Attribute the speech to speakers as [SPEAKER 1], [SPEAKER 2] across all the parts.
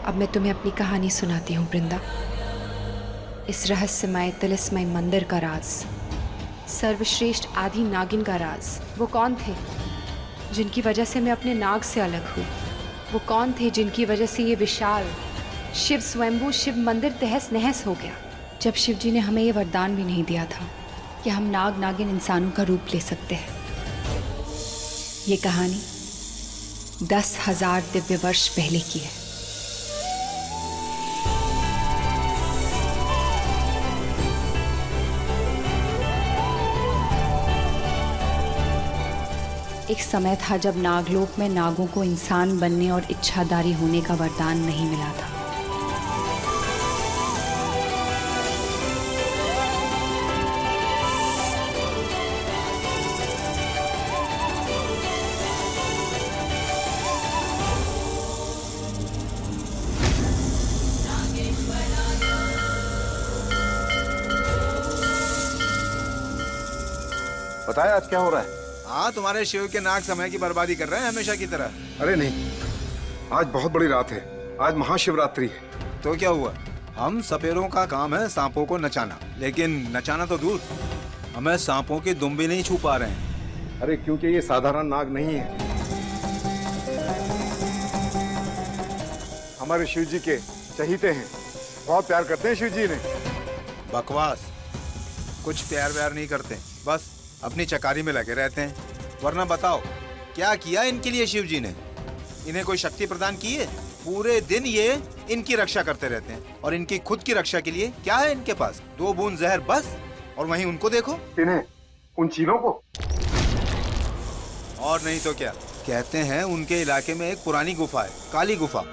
[SPEAKER 1] अब मैं तुम्हें अपनी कहानी सुनाती हूँ वृंदा। इस रहस्यमय तिलिस्मय मंदिर का राज, सर्वश्रेष्ठ आदि नागिन का राज। वो कौन थे जिनकी वजह से मैं अपने नाग से अलग हुई? वो कौन थे जिनकी वजह से ये विशाल शिव स्वयंभू शिव मंदिर तहस नहस हो गया? जब शिव जी ने हमें ये वरदान भी नहीं दिया था कि हम नाग नागिन इंसानों का रूप ले सकते हैं। ये कहानी 10,000 दिव्य वर्ष पहले की है। एक समय था जब नागलोक में नागों को इंसान बनने और इच्छाधारी होने का वरदान नहीं मिला था।
[SPEAKER 2] बताए आज क्या हो रहा है?
[SPEAKER 3] हाँ, तुम्हारे शिव के नाग समय की बर्बादी कर रहे हैं हमेशा की तरह।
[SPEAKER 2] अरे नहीं, आज बहुत बड़ी रात है। आज महाशिवरात्रि है।
[SPEAKER 3] तो क्या हुआ? हम सपेरों का काम है सांपों को नचाना, लेकिन नचाना तो दूर, हमें सांपों के दुम भी नहीं छू पा रहे हैं।
[SPEAKER 2] अरे क्योंकि ये साधारण नाग नहीं है। हमारे शिव जी के चहीते हैं, बहुत प्यार करते हैं शिव जी ने।
[SPEAKER 3] बकवास, कुछ प्यार व्यार नहीं करते, बस अपनी चकारी में लगे रहते हैं। वरना बताओ क्या किया इनके लिए शिव जी ने? इन्हें कोई शक्ति प्रदान की है? पूरे दिन ये इनकी रक्षा करते रहते हैं, और इनकी खुद की रक्षा के लिए क्या है इनके पास? 2 बूंद जहर बस। और वहीं उनको देखो।
[SPEAKER 2] इन्हें, उन चीलों को?
[SPEAKER 3] और नहीं तो क्या। कहते हैं उनके इलाके में एक पुरानी गुफा है, काली गुफा,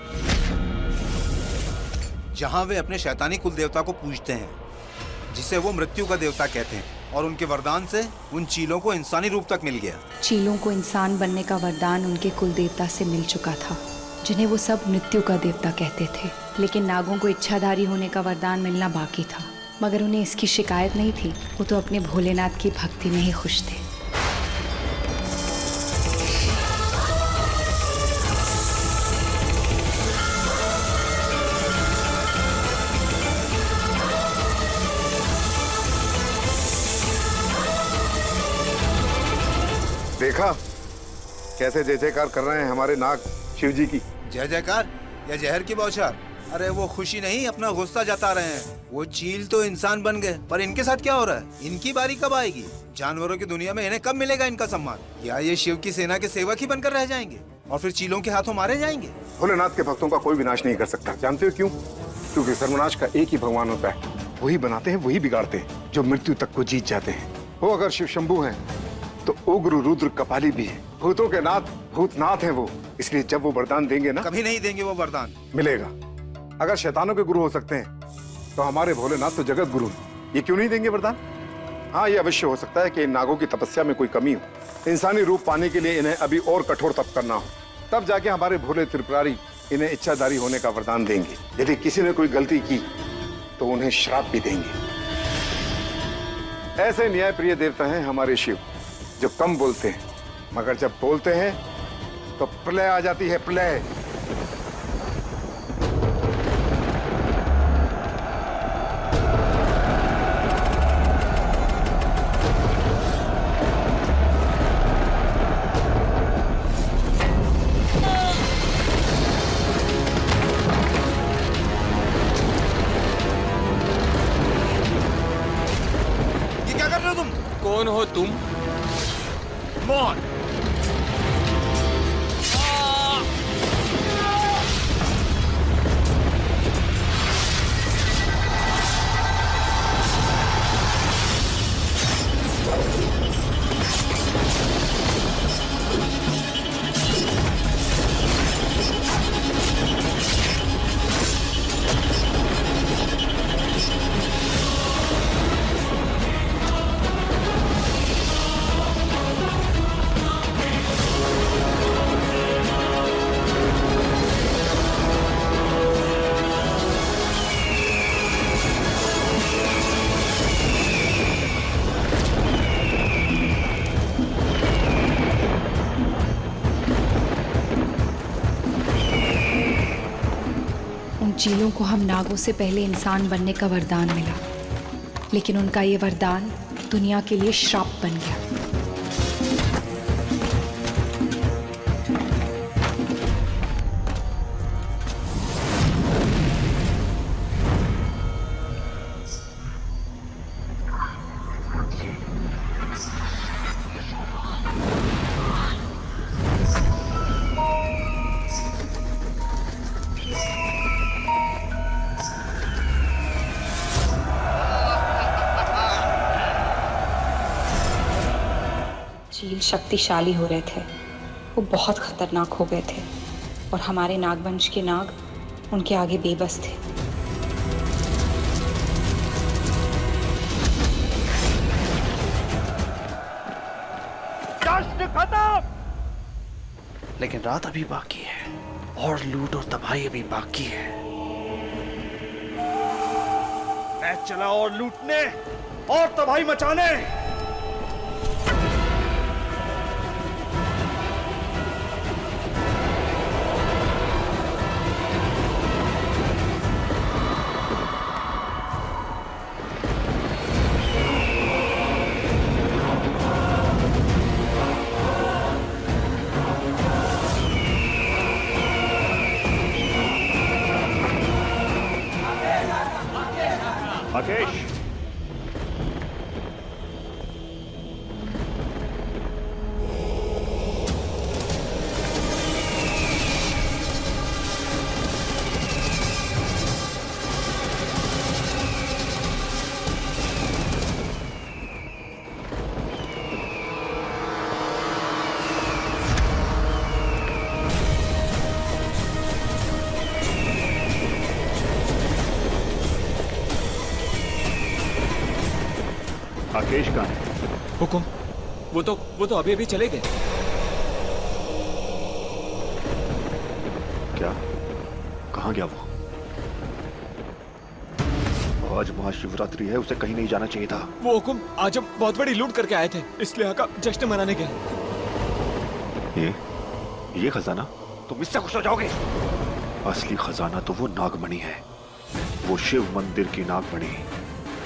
[SPEAKER 3] जहां वे अपने शैतानी कुल देवता को पूजते हैं, जिसे वो मृत्यु का देवता कहते हैं। और उनके वरदान से उन चीलों को इंसानी रूप तक मिल गया।
[SPEAKER 1] चीलों को इंसान बनने का वरदान उनके कुल देवता से मिल चुका था, जिन्हें वो सब मृत्यु का देवता कहते थे। लेकिन नागों को इच्छाधारी होने का वरदान मिलना बाकी था, मगर उन्हें इसकी शिकायत नहीं थी। वो तो अपने भोलेनाथ की भक्ति में ही खुश थे।
[SPEAKER 2] देखा कैसे जय जयकार कर रहे हैं हमारे नाग शिव जी की?
[SPEAKER 3] जय जयकार या जहर की बौछार? अरे वो खुशी नहीं, अपना गुस्सा जता रहे हैं। वो चील तो इंसान बन गए, पर इनके साथ क्या हो रहा है? इनकी बारी कब आएगी? जानवरों की दुनिया में इन्हें कब मिलेगा इनका सम्मान? या ये शिव की सेना के सेवक ही बनकर रह जाएंगे और फिर चीलों के हाथों मारे जाएंगे?
[SPEAKER 2] भोलेनाथ के भक्तों का कोई विनाश नहीं कर सकता। जानते हो क्यों? क्योंकि सर्वनाश का एक ही भगवान होता है, वही बनाते हैं, वही बिगाड़ते हैं, जो मृत्यु तक को जीत जाते हैं। वो अगर शिव शंभू हैं तो उग्र रुद्र कपाली भी है। भूतों के नाथ भूतनाथ हैं वो। इसलिए जब वो वरदान देंगे ना,
[SPEAKER 3] कभी नहीं देंगे वो वरदान।
[SPEAKER 2] मिलेगा। अगर शैतानों के गुरु हो सकते हैं तो हमारे भोलेनाथ तो जगत गुरु हैं। ये क्यों नहीं देंगे वरदान? हाँ, ये अवश्य हो सकता है कि इन नागों की तपस्या में कोई कमी हो। इंसानी रूप पाने के लिए इन्हें अभी और कठोर तप करना हो, तब जाके हमारे भोले त्रिपुरारी इन्हें इच्छाधारी होने का वरदान देंगे। यदि किसी ने कोई गलती की तो उन्हें श्राप भी देंगे। ऐसे न्याय प्रिय देवता हैं हमारे शिव, जो कम बोलते हैं, मगर जब बोलते हैं तो प्रलय आ जाती है, प्रलय।
[SPEAKER 3] ये क्या कर रहे हो तुम?
[SPEAKER 4] कौन हो तुम?
[SPEAKER 3] मौत।
[SPEAKER 1] चीलों को हम नागों से पहले इंसान बनने का वरदान मिला, लेकिन उनका ये वरदान दुनिया के लिए श्राप बन गया। चील शक्तिशाली हो रहे थे, वो बहुत खतरनाक हो गए थे और हमारे नागवंश के नाग उनके आगे बेबस थे।
[SPEAKER 4] जश्न खत्म, लेकिन रात अभी बाकी है और लूट और तबाही अभी बाकी है। मैं चला और लूटने और तबाही मचाने। आकेश, आकेश कहाँ है?
[SPEAKER 5] हुकुम, वो तो अभी अभी चले गए।
[SPEAKER 4] क्या? कहाँ गया वो? आज महाशिवरात्रि है, उसे कहीं नहीं जाना चाहिए था।
[SPEAKER 5] वो हुकुम आज हम बहुत बड़ी लूट करके आए थे, इसलिए आका जश्न मनाने गए।
[SPEAKER 4] ये खजाना तुम इससे खुश हो जाओगे? असली खजाना तो वो नागमणि है, वो शिव मंदिर की नागमणि।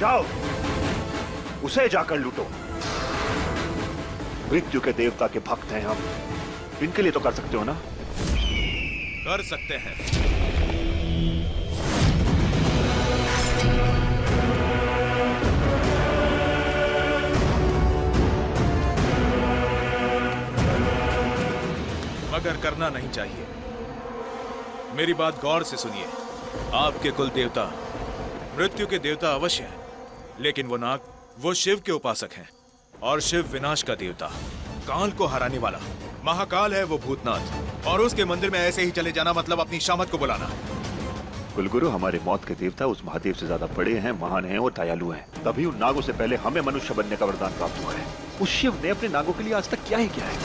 [SPEAKER 4] जाओ उसे जाकर लूटो। मृत्यु के देवता के भक्त हैं हम, इनके लिए तो कर सकते हो ना?
[SPEAKER 3] कर सकते हैं। मगर करना नहीं चाहिए। मेरी बात गौर से सुनिए। आपके कुल देवता मृत्यु के देवता अवश्य हैं, लेकिन वो नाग वो शिव के उपासक हैं और शिव विनाश का देवता, काल को हराने वाला महाकाल है वो भूतनाथ। और उसके मंदिर में ऐसे ही चले जाना मतलब अपनी शामत को बुलाना।
[SPEAKER 4] कुलगुरु, हमारे मौत के देवता उस महादेव से ज्यादा बड़े हैं, महान हैं और दयालु हैं। तभी उन नागों से पहले हमें मनुष्य बनने का वरदान प्राप्त हुआ है। उस शिव ने अपने नागों के लिए आज तक क्या ही किया है?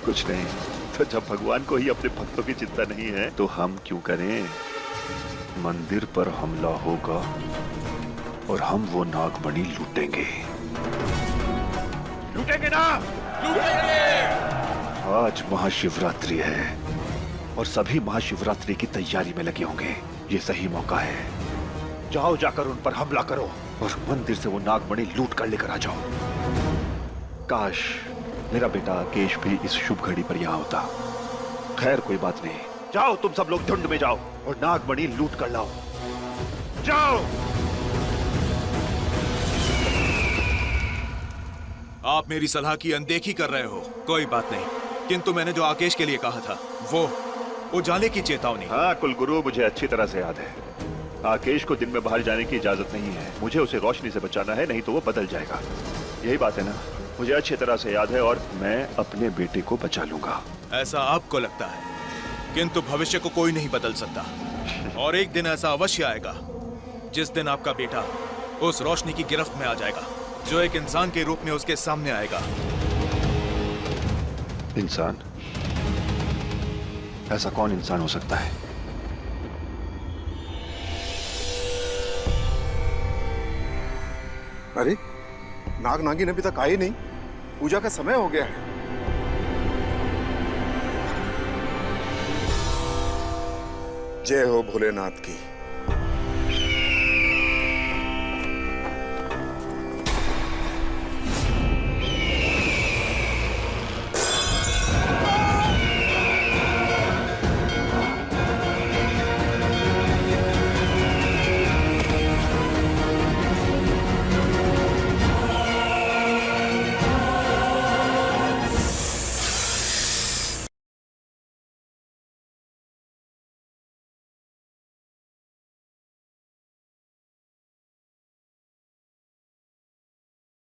[SPEAKER 4] कुछ नहीं। तो जब भगवान को ही अपने भक्तों की चिंता नहीं है तो हम क्यों करें? मंदिर पर हमला होगा और हम वो नागमणि लूटेंगे। लूटेंगे ना? लूटेंगे। आज महाशिवरात्रि है और सभी महाशिवरात्रि की तैयारी में लगे होंगे। ये सही मौका है। जाओ जाकर उन पर हमला करो और मंदिर से वो नागमणि लूट कर लेकर आ जाओ। काश मेरा बेटा आकेश भी इस शुभ घड़ी पर यहाँ होता। खैर कोई बात नहीं। जाओ तुम सब लोग झुंड में जाओ और नागमणि लूट कर लाओ। जाओ।
[SPEAKER 3] आप मेरी सलाह की अनदेखी कर रहे हो। कोई बात नहीं, किंतु मैंने जो आकेश के लिए कहा था वो उजाले की चेतावनी।
[SPEAKER 4] हाँ कुलगुरु, मुझे अच्छी तरह से याद है। आकेश को दिन में बाहर जाने की इजाजत नहीं है। मुझे उसे रोशनी से बचाना है, नहीं तो वो बदल जाएगा। यही बात है ना? मुझे अच्छी तरह से याद है और मैं अपने बेटे को बचा लूंगा।
[SPEAKER 3] ऐसा आपको लगता है, किंतु भविष्य को कोई नहीं बदल सकता। और एक दिन ऐसा अवश्य आएगा जिस दिन आपका बेटा उस रोशनी की गिरफ्त में आ जाएगा जो एक इंसान के रूप में उसके सामने आएगा।
[SPEAKER 4] इंसान? ऐसा कौन इंसान हो सकता है?
[SPEAKER 2] अरे नाग नागिन अभी तक आए नहीं। पूजा का समय हो गया है। जय हो भोलेनाथ की।